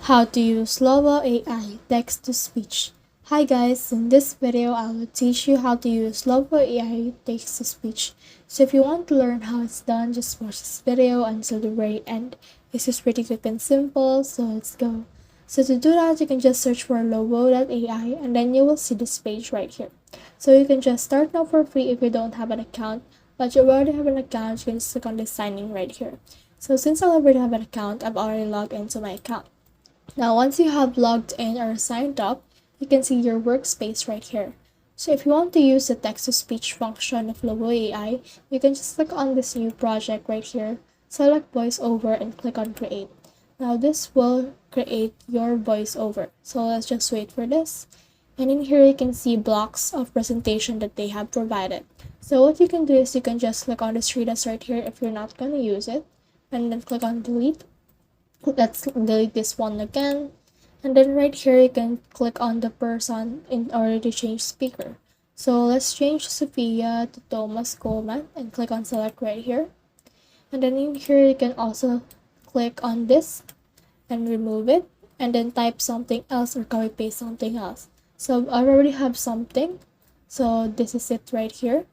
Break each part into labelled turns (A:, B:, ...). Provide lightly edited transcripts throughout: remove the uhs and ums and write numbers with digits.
A: How to use Lovo AI text-to-speech. Hi guys, in this video I will teach you how to use Lovo AI text-to-speech. So if you want to learn how it's done, just watch this video until the very end. This is pretty quick and simple, so let's go. So to do that, you can just search for lovo.ai and then you will see this page right here. So you can just start now for free if you don't have an account, but you already have an account, you can just click on the sign in right here. So since I already have an account, I've already logged into my account. Now, once you have logged in or signed up, you can see your workspace right here. So if you want to use the text-to-speech function of Lovo AI, you can just click on this new project right here, select voiceover and click on create. Now this will create your voiceover. So let's just wait for this. And in here you can see blocks of presentation that they have provided. So what you can do is you can just click on this tree that's right here if you're not going to use it, and then click on delete. Let's delete this one again, and then right here you can click on the person in order to change speaker. So let's change Sophia to Thomas Coleman and click on select right here, and then in here you can also click on this and remove it and then type something else or copy paste something else. So I already have something, so this is it right here.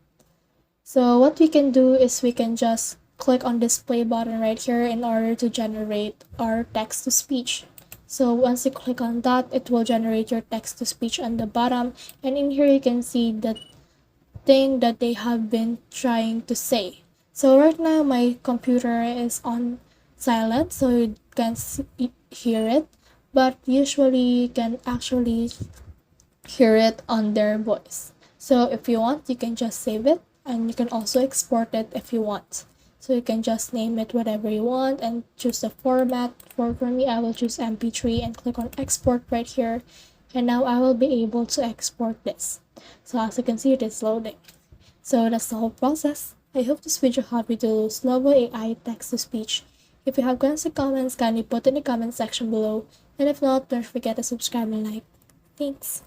A: So what we can do is we can just click on this play button right here in order to generate our text-to-speech. So once you click on that, it will generate your text-to-speech on the bottom, and in here you can see the thing that they have been trying to say. So right now my computer is on silent, so you can hear it, but usually you can actually hear it on their voice. So if you want, you can just save it, and you can also export it if you want. So you can just name it whatever you want and choose the format. For me, I will choose MP3 and click on export right here. And now I will be able to export this. So as you can see, it is loading. So that's the whole process. I hope this video helped you to use Lovo AI text-to-speech. If you have questions or comments, kindly put in the comment section below. And if not, don't forget to subscribe and like. Thanks.